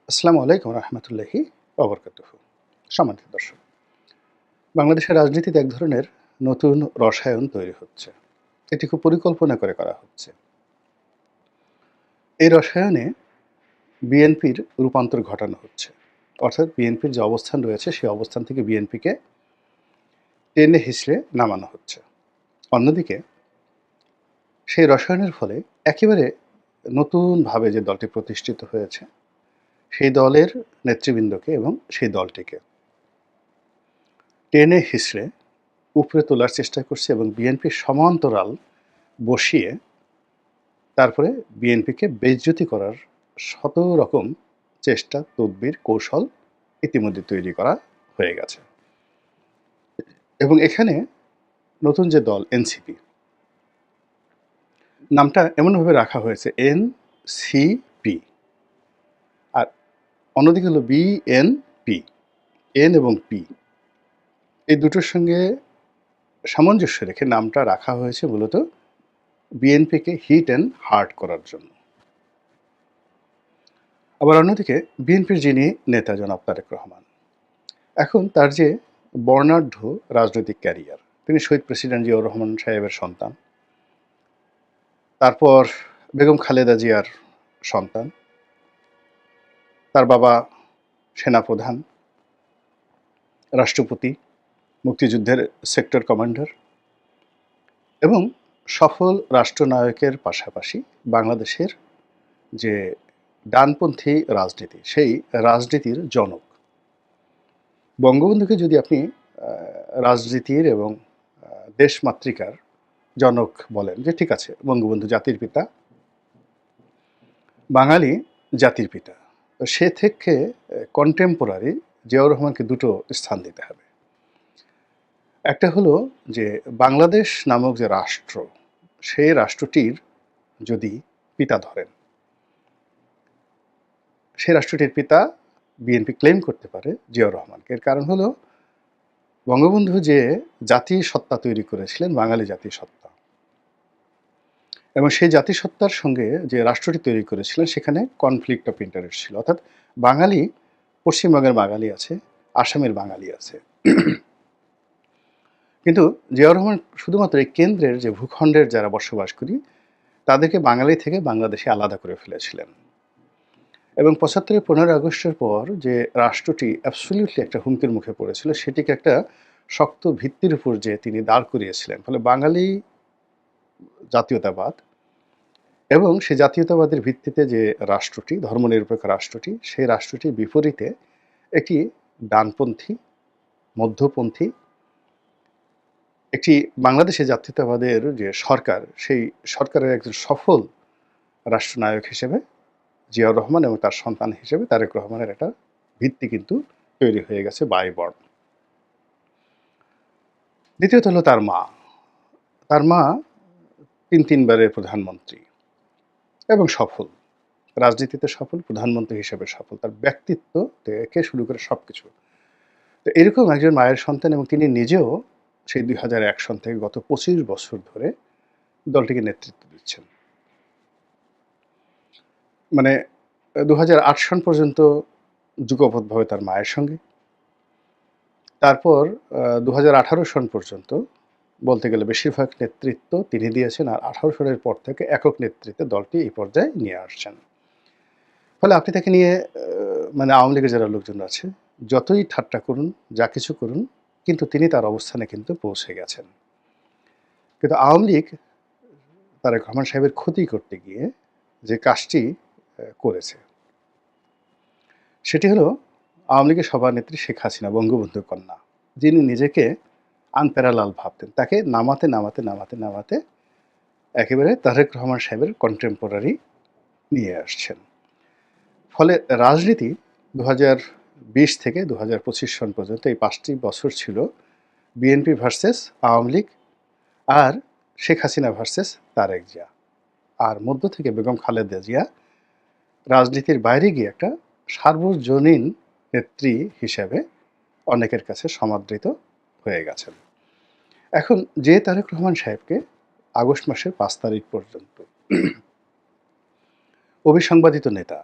আসসালামু আলাইকুম রহমতুল্লাহি ওবরকাতুহু। সম্মানিত দর্শক, বাংলাদেশের রাজনীতিতে এক ধরনের নতুন রসায়ন তৈরি হচ্ছে। এটি খুব পরিকল্পনা করে করা হচ্ছে। এই রসায়নে বিএনপির রূপান্তর ঘটানো হচ্ছে। অর্থাৎ বিএনপির যে অবস্থান রয়েছে সেই অবস্থান থেকে বিএনপিকে টেনে হিঁচড়ে নামানো হচ্ছে। অন্যদিকে সেই রসায়নের ফলে একেবারে নতুনভাবে যে দলটি প্রতিষ্ঠিত হয়েছে সেই দলের নেতৃবৃন্দকে এবং সেই দলটিকে টেনে হিঁচড়ে উপরে তোলার চেষ্টা করছে এবং বিএনপির সমান্তরাল বসিয়ে তারপরে বিএনপিকে বেইজ্জতি করার শত রকম চেষ্টা, তদবির, কৌশল ইতিমধ্যে তৈরি করা হয়ে গেছে। এবং এখানে নতুন যে দল এনসিপি, নামটা এমনভাবে রাখা হয়েছে এনসিপি, আর অন্যদিকে হলো বিএনপি। এন এবং পি এই দুটোর সঙ্গে সামঞ্জস্য রেখে নামটা রাখা হয়েছে মূলত বিএনপিকে হিট অ্যান্ড হার্ট করার জন্য। আবার অন্যদিকে বিএনপির যিনি নেতা জনাব তারেক রহমান, এখন তার যে বর্ণাঢ্য রাজনৈতিক ক্যারিয়ার, তিনি শহীদ প্রেসিডেন্ট জিয়াউর রহমান সাহেবের সন্তান, তারপর বেগম খালেদা জিয়ার সন্তান, তার বাবা সেনাপ্রধান, রাষ্ট্রপতি, মুক্তিযুদ্ধের সেক্টর কমান্ডার এবং সফল রাষ্ট্রনায়কের পাশাপাশি বাংলাদেশের যে ডানপন্থী রাজনীতি, সেই রাজনীতির জনক। বঙ্গবন্ধুকে যদি আপনি রাজনীতির এবং দেশমাতৃকার জনক বলেন, যে ঠিক আছে, বঙ্গবন্ধু জাতির পিতা, বাঙালি জাতির পিতা, তো সে থেকে কন্টেম্পোরারি জিয়াউর রহমানকে দুটো স্থান দিতে হবে। একটা হলো যে বাংলাদেশ নামক যে রাষ্ট্র, সেই রাষ্ট্রটির যদি পিতা ধরেন, সেই রাষ্ট্রটির পিতা বিএনপি ক্লেম করতে পারে জিয়াউর রহমানকে। এর কারণ হলো বঙ্গবন্ধু যে জাতীয় সত্তা তৈরি করেছিলেন, বাঙালি জাতীয় সত্তা, এবং সেই জাতিসত্তার সঙ্গে যে রাষ্ট্রটি তৈরি করেছিলেন সেখানে কনফ্লিক্ট অফ ইন্টারেস্ট ছিল। অর্থাৎ বাঙালি, পশ্চিমবঙ্গের বাঙালি আছে, আসামের বাঙালি আছে, কিন্তু জিয়াউর রহমান শুধুমাত্র এই কেন্দ্রের যে ভূখণ্ডের যারা বসবাস করি তাদেরকে বাঙালি থেকে বাংলাদেশে আলাদা করে ফেলেছিলেন। এবং ৭৫-এর ১৫ই আগস্টের পর যে রাষ্ট্রটি অ্যাবসলিউটলি একটা হুমকির মুখে পড়েছিল, সেটিকে একটা শক্ত ভিত্তির উপর যে তিনি দাঁড় করিয়েছিলেন, ফলে বাঙালি জাতীয়তাবাদ এবং সেই জাতীয়তাবাদের ভিত্তিতে যে রাষ্ট্রটি, ধর্মনিরপেক্ষ রাষ্ট্রটি, সেই রাষ্ট্রটির বিপরীতে একটি ডানপন্থী, মধ্যপন্থী একটি বাংলাদেশে জাতীয়তাবাদের যে সরকার, সেই সরকারের একজন সফল রাষ্ট্রনায়ক হিসেবে জিয়াউর রহমান এবং তার সন্তান হিসেবে তারেক রহমানের একটা ভিত্তি কিন্তু তৈরি হয়ে গেছে বাই বর্ণ। দ্বিতীয়ত হলো তার মা। তার মা তিনবারের প্রধানমন্ত্রী এবং সফল, রাজনীতিতে সফল, প্রধানমন্ত্রী হিসেবে সফল, তার ব্যক্তিত্ব থেকে শুরু করে সব কিছু। তো এরকম একজন মায়ের সন্তান, এবং তিনি নিজেও সেই ২০০১ সন থেকে গত ২৫ বছর ধরে দলটিকে নেতৃত্ব দিচ্ছেন। মানে ২০০৮ সন পর্যন্ত যুগপৎভাবে তার মায়ের সঙ্গে, তারপর ২০১৮ সন পর্যন্ত বলতে গেলে বেশিরভাগ নেতৃত্ব তিনি দিয়েছেন, আর ১৮ সনের পর থেকে একক নেতৃত্বে দলটি এই পর্যায়ে নিয়ে আসছেন। ফলে আপনি তাকে নিয়ে মানে আওয়ামী লীগের যারা লোকজন আছে যতই ঠাট্টা করুন, যা কিছু করুন, কিন্তু তিনি তার অবস্থানে কিন্তু পৌঁছে গেছেন। কিন্তু আওয়ামী লীগ তারেক রহমান সাহেবের ক্ষতি করতে গিয়ে যে কাজটি করেছে, সেটি হলো আওয়ামী লীগের সভানেত্রী শেখ হাসিনা, বঙ্গবন্ধুর কন্যা, যিনি নিজেকে আনপ্যারালাল ভাবতেন, তাকে নামাতে নামাতে নামাতে নামাতে একেবারে তারেক রহমান সাহেবের কন্টেম্পোরারি নিয়ে আসছেন। ফলে রাজনীতি ২০২০ থেকে ২০২৫ সন পর্যন্ত এই ৫টি বছর ছিল বিএনপি ভার্সেস আওয়ামী লীগ, আর শেখ হাসিনা ভার্সেস তারেক জিয়া, আর মধ্য থেকে বেগম খালেদা জিয়া রাজনীতির বাইরে গিয়ে একটা সার্বজনীন নেত্রী হিসেবে অনেকের কাছে সমাদৃত হয়ে গেছেন। এখন যে তারেক রহমান সাহেবকে আগস্ট মাসের ৫ তারিখ পর্যন্ত অবিসংবাদিত নেতা,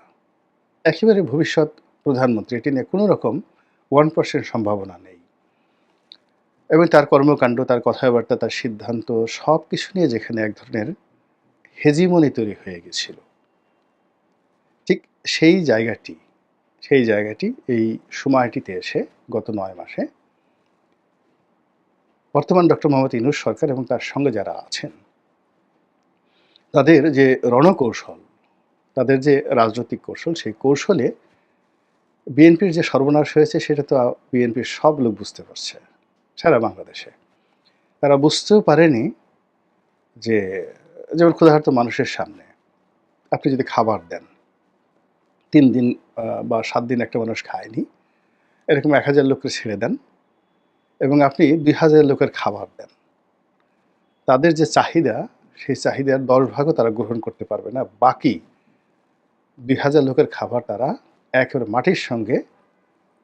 একেবারে ভবিষ্যৎ প্রধানমন্ত্রী এটি নিয়ে কোনো রকম 1% সম্ভাবনা নেই। এবং তার কর্মকাণ্ড, তার কথাবার্তা, তার সিদ্ধান্ত সবকিছু নিয়ে যেখানে এক ধরনের হেজিমনি তৈরি হয়ে গেছিল, ঠিক সেই জায়গাটি সেই জায়গাটি এই সময়টিতে এসে গত ৯ মাসে বর্তমান ডক্টর মোহাম্মদ ইউনূস সরকার এবং তার সঙ্গে যারা আছেন, তাদের যে রণকৌশল, তাদের যে রাজনৈতিক কৌশল, সেই কৌশলে বিএনপির যে সর্বনাশ হয়েছে সেটা তো বিএনপির সব লোক বুঝতে পারছে সারা বাংলাদেশে। তারা বুঝতেও পারেনি যে যেমন ক্ষুধার্ত মানুষের সামনে আপনি যদি খাবার দেন, ৩ দিন বা ৭ দিন একটা মানুষ খায়নি, এরকম ১,০০০ লোককে ছেড়ে দেন এবং আপনি ২,০০০ লোকের খাবার দেন। তাদের যে চাহিদা, সেই চাহিদার ১০ ভাগও তারা গ্রহণ করতে পারবে না। বাকি ২,০০০ লোকের খাবার তারা একেবারে মাটির সঙ্গে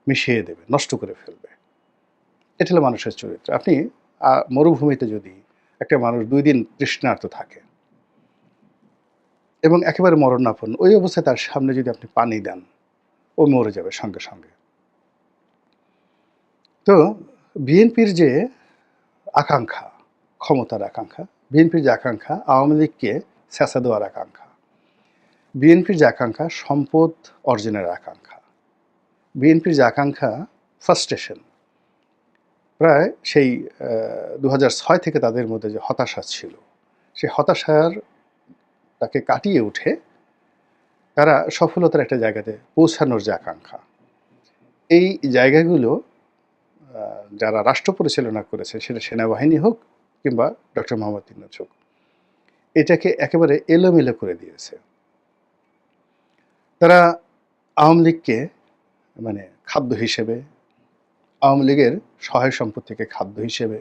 মিশিয়ে দেবে, নষ্ট করে ফেলবে। এটা হলো মানুষের চরিত্র। আপনি মরুভূমিতে যদি একটা মানুষ ২ দিন তৃষ্ণার্ত থাকে এবং একেবারে মরণাপন্ন, ওই অবস্থায় তার সামনে যদি আপনি পানি দেন, ও মরে যাবে সঙ্গে, সঙ্গে। তো বিএনপির যে আকাঙ্ক্ষা, ক্ষমতার আকাঙ্ক্ষা, বিএনপির যে আকাঙ্ক্ষা আওয়ামী লীগকে ছ্যাঁচা দেওয়ার আকাঙ্ক্ষা, বিএনপির যে আকাঙ্ক্ষা সম্পদ অর্জনের আকাঙ্ক্ষা, বিএনপির যে আকাঙ্ক্ষা ফ্রাস্ট্রেশন, প্রায় সেই ২০০৬ থেকে তাদের মধ্যে যে হতাশা ছিল, সেই হতাশার তাকে কাটিয়ে উঠে তারা সফলতার একটা জায়গাতে পৌঁছানোর যে আকাঙ্ক্ষা, এই জায়গাগুলো যারা রাষ্ট্র পরিচালনা করেছে, সেটা সেনাবাহিনী হোক কিংবা ডক্টর মোহাম্মদ ইউনূস হোক, এটাকে একেবারে এলোমেলো করে দিয়েছে। তারা আওয়ামী লীগকে মানে খাদ্য হিসেবে, আওয়ামী লীগের সহায় সম্পত্তিকে খাদ্য হিসেবে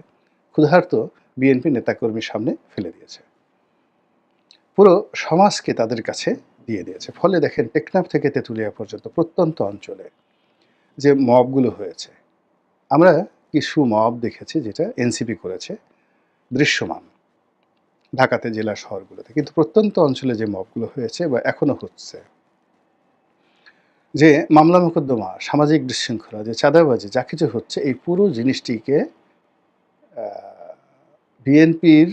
ক্ষুধার্ত বিএনপি নেতাকর্মীর সামনে ফেলে দিয়েছে। পুরো সমাজকে তাদের কাছে দিয়ে দিয়েছে। ফলে দেখেন টেকনাফ থেকে তেঁতুলিয়া পর্যন্ত প্রত্যন্ত অঞ্চলে যে মবগুলো হয়েছে, আমরা কিছু মব দেখেছি যেটা এনসিপি করেছে, দৃশ্যমান ঢাকাতে জেলা শহরগুলোতে। কিন্তু প্রত্যন্ত অঞ্চলে যে মবগুলো হয়েছে বা এখনো হচ্ছে, যে মামলা মোকদ্দমা, সামাজিক বিশৃঙ্খলা, যে চাঁদাবাজি যা কিছু হচ্ছে, এই পুরো জিনিসটিকে বিএনপির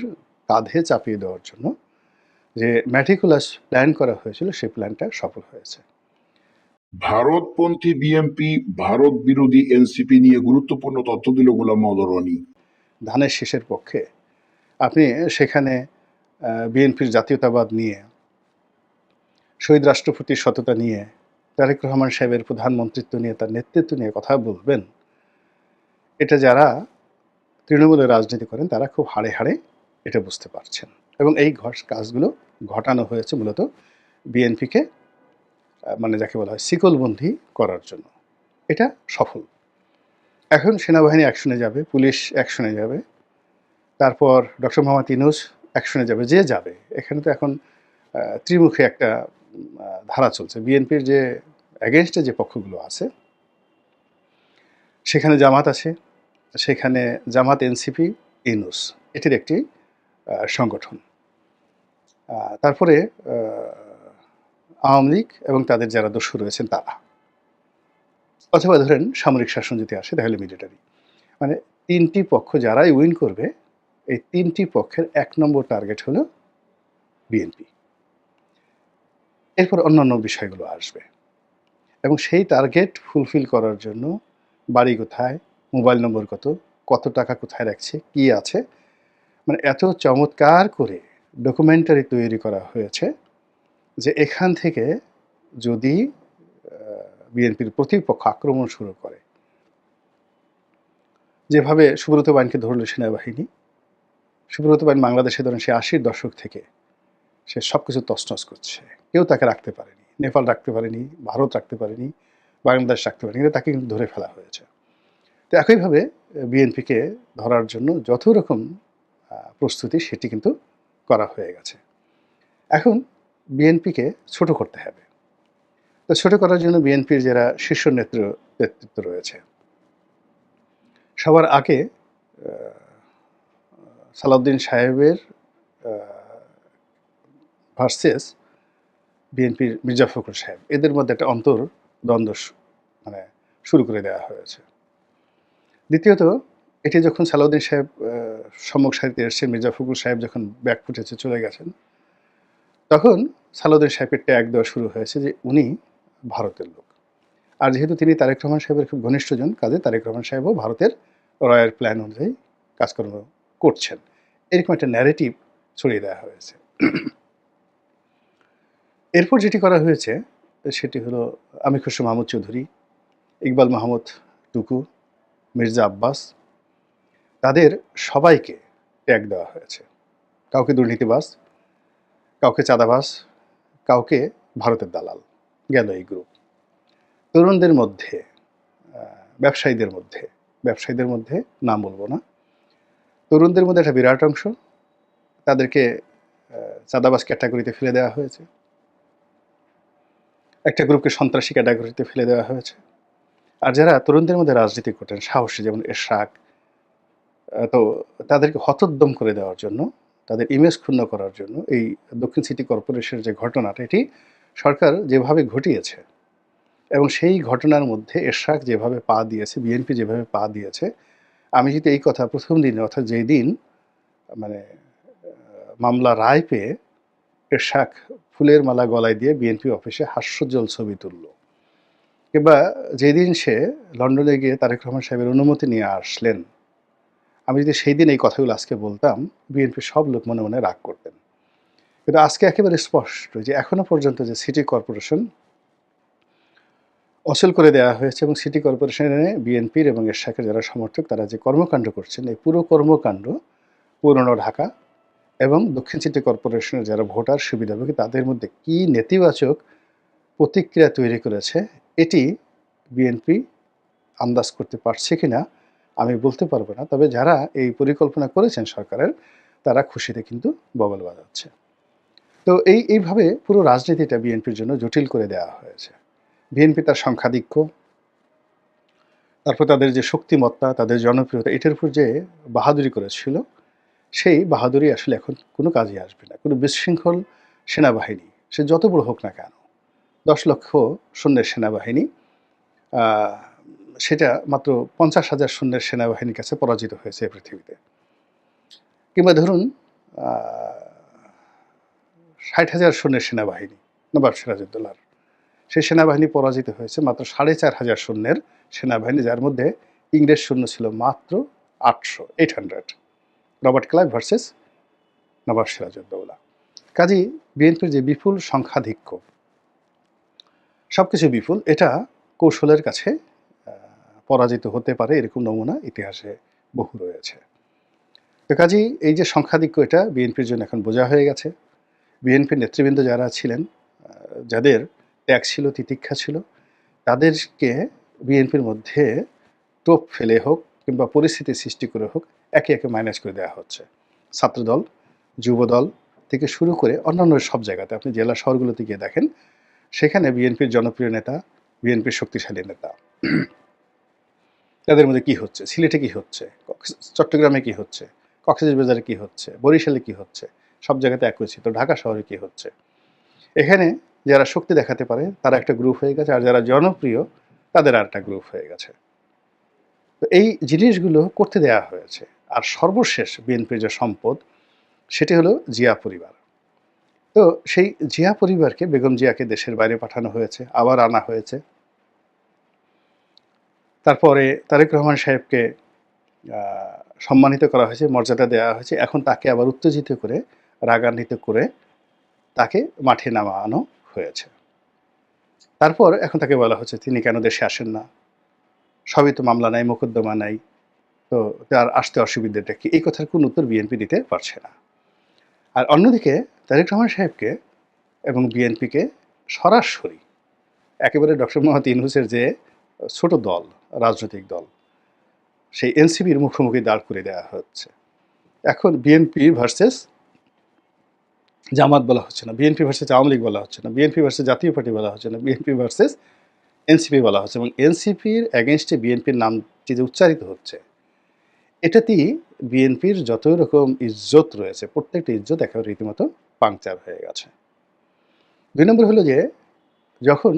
কাঁধে চাপিয়ে দেওয়ার জন্য যে ম্যাটিকুলাস প্ল্যান করা হয়েছিল, সেই প্ল্যানটা সফল হয়েছে। ভারতপন্থী বিএনপি ভারত বিরোধী এনসিপি নিয়ে গুরুত্বপূর্ণ তথ্য দিল গোলাম মাওলা রনি। ধানের শীষের পক্ষে আপনি সেখানে বিএনপির জাতীয়তাবাদ নিয়ে, শহীদ রাষ্ট্রপতির সততা নিয়ে, তারেক রহমান সাহেবের প্রধানমন্ত্রিত্ব নিয়ে, তার নেতৃত্ব নিয়ে কথা বলবেন, এটা যারা তৃণমূলে রাজনীতি করেন তারা খুব হাড়ে হাড়ে এটা বুঝতে পারছেন। এবং এই কাজগুলো ঘটানো হয়েছে মূলত বিএনপিকে মানে যাকে বলা হয় শিকলবন্দি করার জন্য। এটা সফল। এখন সেনাবাহিনী অ্যাকশনে যাবে, পুলিশ অ্যাকশনে যাবে, তারপর ডক্টর মোহাম্মদ ইউনূস অ্যাকশনে যাবে, যে যাবে। এখানে তো এখন ত্রিমুখী একটা ধারা চলছে। বিএনপির যে অ্যাগেনস্টে যে পক্ষগুলো আছে, সেখানে জামাত আছে, সেখানে জামাত, এনসিপি, ইউনূস, এটির একটি সংগঠন। তারপরে আওয়ামী লীগ এবং তাদের যারা দস্যু রয়েছেন তারা, অথবা ধরেন সামরিক শাসন যদি আসে তাহলে মিলিটারি। মানে ৩টি পক্ষ যারাই উইন করবে, এই ৩টি পক্ষের ১ নম্বর টার্গেট হলো বিএনপি। এরপর অন্যান্য বিষয়গুলো আসবে এবং সেই টার্গেট ফুলফিল করার জন্য বাড়ি কোথায়, মোবাইল নম্বর কত, কত টাকা কোথায় রাখছে, কি আছে, মানে এত চমৎকার করে ডকুমেন্টারি তৈরি করা হয়েছে যে এখান থেকে যদি বিএনপির প্রতিপক্ষ আক্রমণ শুরু করে, যেভাবে সুব্রত বাইনকে ধরল সেনাবাহিনী, সুব্রত বাইন বাংলাদেশে ধরেন সে ৮০-র দশক থেকে সে সব কিছু তছনছ করছে, কেউ তাকে রাখতে পারেনি, নেপাল রাখতে পারেনি, ভারত রাখতে পারেনি, বাংলাদেশ রাখতে পারেনি, কিন্তু তাকে কিন্তু ধরে ফেলা হয়েছে। তো একইভাবে বিএনপিকে ধরার জন্য যত রকম প্রস্তুতি সেটি কিন্তু করা হয়ে গেছে। এখন বিএনপিকে ছোট করতে হবে। তো ছোট করার জন্য বিএনপির যারা শীর্ষ নেতৃত্ব রয়েছে, সবার আগে সালাউদ্দিন সাহেবের ভার্সেস বিএনপির মির্জা ফখরুল সাহেব, এদের মধ্যে একটা দ্বন্দ্ব মানে শুরু করে দেওয়া হয়েছে। দ্বিতীয়ত, এটি যখন সালাউদ্দিন সাহেব সম্মুখ সারিতে এসছেন, মির্জা ফখরুল সাহেব যখন ব্যাক ফুটেছে চলে গেছেন, তখন সালাউদ্দিন সাহেবের ট্যাগ দেওয়া শুরু হয়েছে যে উনি ভারতের লোক। আর যেহেতু তিনি তারেক রহমান সাহেবের খুব ঘনিষ্ঠজন, কাজে তারেক রহমান সাহেবও ভারতের রয়্যাল প্ল্যান অনুযায়ী কাজকর্ম করছেন, এরকম একটা ন্যারেটিভ ছড়িয়ে দেওয়া হয়েছে। এরপর যেটি করা হয়েছে সেটি হলো আমির খসরু মাহমুদ চৌধুরী, ইকবাল মাহমুদ টুকু, মির্জা আব্বাস, তাদের সবাইকে ট্যাগ দেওয়া হয়েছে। কাউকে দুর্নীতিবাজ, কাউকে চাঁদাবাজ, কাউকে ভারতের দালাল, গেল এই গ্রুপ। তরুণদের মধ্যে, ব্যবসায়ীদের মধ্যে নাম বলবো না, তরুণদের মধ্যে একটা বিরাট অংশ, তাদেরকে চাঁদাবাজ ক্যাটাগরিতে ফেলে দেওয়া হয়েছে। একটা গ্রুপকে সন্ত্রাসী ক্যাটাগরিতে ফেলে দেওয়া হয়েছে। আর যারা তরুণদের মধ্যে রাজনীতি করতেন সাহসী, যেমন এরশাক, তো তাদেরকে হতোদ্যম করে দেওয়ার জন্য, তাদের ইমেজ ক্ষুণ্ণ করার জন্য এই দক্ষিণ সিটি কর্পোরেশনের যে ঘটনাটা, এটি সরকার যেভাবে ঘটিয়েছে এবং সেই ঘটনার মধ্যে এরশাক যেভাবে পা দিয়েছে, বিএনপি যেভাবে পা দিয়েছে, আমি যদি এই কথা প্রথম দিনে, অর্থাৎ যেই দিন মানে মামলা রায় পেয়ে এরশাক ফুলের মালা গলায় দিয়ে বিএনপি অফিসে হাস্যোজ্জ্বল ছবি তুলল, কিংবা যেদিন সে লন্ডনে গিয়ে তারেক রহমান সাহেবের অনুমতি নিয়ে আসলেন, আমি যদি সেই দিন এই কথাগুলো আজকে বলতাম, বিএনপির সব লোক মনে মনে রাগ করতেন। কিন্তু আজকে একেবারে স্পষ্ট যে এখনো পর্যন্ত যে সিটি কর্পোরেশন অচল করে দেওয়া হয়েছে এবং সিটি কর্পোরেশনে বিএনপির এবং এরশাকের যারা সমর্থক, তারা যে কর্মকাণ্ড করছেন, এই পুরো কর্মকাণ্ড পুরনো ঢাকা এবং দক্ষিণ সিটি কর্পোরেশনের যারা ভোটার সুবিধাভোগী, তাদের মধ্যে কি নেতিবাচক প্রতিক্রিয়া তৈরি করেছে, এটি বিএনপি আন্দাজ করতে পারছে কিনা আমি বলতে পারবো না। তবে যারা এই পরিকল্পনা করেছেন সরকারের, তারা খুশিতে কিন্তু বগল বাজাচ্ছে। তো এইভাবে পুরো রাজনীতিটা বিএনপির জন্য জটিল করে দেওয়া হয়েছে। বিএনপি তার সংখ্যাধিক্য, তারপর তাদের যে শক্তিমত্তা, তাদের জনপ্রিয়তা, এটার উপর যে বাহাদুরি করেছিল, সেই বাহাদুরি আসলে এখন কোনো কাজে আসবে না। কোনো বিশৃঙ্খল সেনাবাহিনী, সে যত বড় হোক না কেন, 10 লক্ষ সৈন্যের সেনাবাহিনী, সেটা মাত্র 50,000 সৈন্যের সেনাবাহিনীর কাছে পরাজিত হয়েছে পৃথিবীতে। কিংবা ধরুন 60,000 সৈন্যের সেনাবাহিনী নবাব সিরাজউদ্দৌলার, সেই সেনাবাহিনী পরাজিত হয়েছে মাত্র 4,500 সৈন্যের সেনাবাহিনী, যার মধ্যে ইংরেজ সৈন্য ছিল মাত্র 800। রবার্ট ক্লাইভ ভার্সেস নবাব সিরাজউদ্দৌলা। কাজেই বিএনপির যে বিপুল সংখ্যাধিক্য, সবকিছু বিপুল, এটা কৌশলের কাছে পরাজিত হতে পারে, এরকম নমুনা ইতিহাসে বহু রয়েছে। তো কাজেই এই যে সংখ্যাধিক্য, এটা বিএনপির জন্য এখন বোঝা হয়ে গেছে। বিএনপির নেতৃবৃন্দ যারা ছিলেন, যাদের ত্যাগ ছিল, তিতিক্ষা ছিল, তাদেরকে বিএনপির মধ্যে টোপ ফেলে হোক কিংবা পরিস্থিতি সৃষ্টি করে হোক, একে একে মাইনাস করে দেওয়া হচ্ছে। ছাত্রদল, যুবদল থেকে শুরু করে অন্যান্য সব জায়গাতে, আপনি জেলা শহরগুলোতে গিয়ে দেখেন, সেখানে বিএনপির জনপ্রিয় নেতা, বিএনপির শক্তিশালী নেতা, তাদের মধ্যে কি হচ্ছে, সিলেটে কি হচ্ছে, চট্টগ্রামে কি হচ্ছে, কক্সবাজারে কি হচ্ছে, বরিশালে কি হচ্ছে, সব জায়গাতে একই ছিল। ঢাকা শহরে কি হচ্ছে, এখানে যারা শক্তি দেখাতে পারে তারা একটা গ্রুপ হয়ে গেছে, আর যারা জনপ্রিয় তাদের আর একটা গ্রুপ হয়ে গেছে। তো এই জিনিসগুলো করতে দেয়া হয়েছে। আর সর্বশেষ বিএনপির যে সম্পদ, সেটি হলো জিয়া পরিবার। তো সেই জিয়া পরিবারকে, বেগম জিয়াকে দেশের বাইরে পাঠানো হয়েছে, আবার আনা হয়েছে। তারপরে তারেক রহমান সাহেবকে সম্মানিত করা হয়েছে, মর্যাদা দেওয়া হয়েছে। এখন তাকে আবার উত্তেজিত করে, রাগান্বিত করে তাকে মাঠে নামানো হয়েছে। তারপর এখন তাকে বলা হচ্ছে তিনি কেন দেশে আসেন না, সবই তো মামলা নাই, মোকদ্দমা নাই, তো তার আসতে অসুবিধাটা কি, এই কথার কোনো উত্তর বিএনপি দিতে পারছে না। আর অন্যদিকে তারেক রহমান সাহেবকে এবং বিএনপিকে সরাসরি একেবারে ডক্টর মোহাম্মদ ইউনূসের যে ছোট দল, রাজনৈতিক দল, সেই এনসিপির মুখোমুখি দাঁড় করে দেওয়া হচ্ছে। এখন বিএনপি ভার্সেস জামাত বলা হচ্ছে না, বিএনপি ভার্সেস আওয়ামী লীগ বলা হচ্ছে না, বিএনপি ভার্সেস জাতীয় পার্টি বলা হচ্ছে না, বিএনপি ভার্সেস এনসিপি বলা হচ্ছে। এবং এনসিপির অ্যাগেনস্টে বিএনপির নামটি যে উচ্চারিত হচ্ছে, এটাতেই বিএনপির যত রকম ইজ্জত রয়েছে, প্রত্যেকটা ইজ্জত একেবারে রীতিমতো পাংচার হয়ে গেছে। 2 নম্বর হলো যে যখন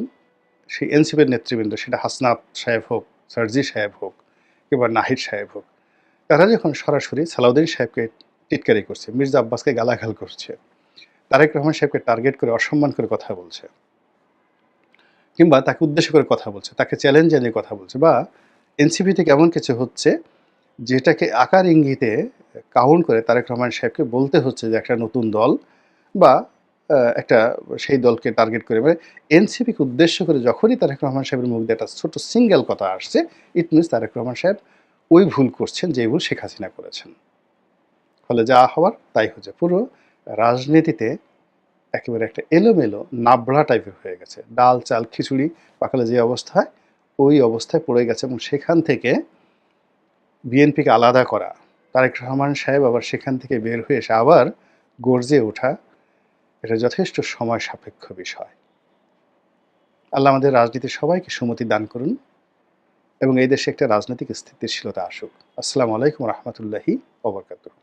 সেই এনসিপির নেতৃবৃন্দ, সেটা হাসনাত সাহেব হোক, সার্জি সাহেব হোক কিংবা নাহিদ সাহেব হোক, তারা যখন সরাসরি সালাউদ্দিন সাহেবকে টিটকারি করছে, মির্জা আব্বাসকে গালাগাল করছে, তারেক রহমান সাহেবকে টার্গেট করে অসম্মান করে কথা বলছে, কিংবা তাকে উদ্দেশ্য করে কথা বলছে, তাকে চ্যালেঞ্জ জানিয়ে কথা বলছে, বা এনসিপি থেকে এমন কিছু হচ্ছে যেটাকে আকার ইঙ্গিতে কাউন্ট করে তারেক রহমান সাহেবকে বলতে হচ্ছে যে একটা নতুন দল বা একটা সেই দলকে টার্গেট করে, মানে এনসিপিকে উদ্দেশ্য করে যখনই তারেক রহমান সাহেবের মুখ দিয়ে একটা ছোট সিঙ্গেল কথা আসছে, ইট মিনস তারেক রহমান সাহেব ওই ভুল করছেন যে ভুল শেখ হাসিনা করেছেন। ফলে যা হওয়ার তাই হচ্ছে। পুরো রাজনীতিতে একেবারে একটা এলোমেলো নাবড়া টাইপের হয়ে গেছে। ডাল চাল খিচুড়ি পাকালে যে অবস্থায়, ওই অবস্থায় পড়ে গেছে। এবং সেখান থেকে বিএনপিকে আলাদা করা, তারেক রহমান সাহেব আবার সেখান থেকে বের হয়ে এসে আবার গর্জে ওঠা, এটা যথেষ্ট সময় সাপেক্ষ বিষয়। আল্লাহ আমাদের রাজনীতির সবাইকে সুমতি দান করুন এবং এই দেশে একটা রাজনৈতিক স্থিতিশীলতা আসুক। আসসালামু আলাইকুম রহমতুল্লাহি ওয়া বারাকাতুহু।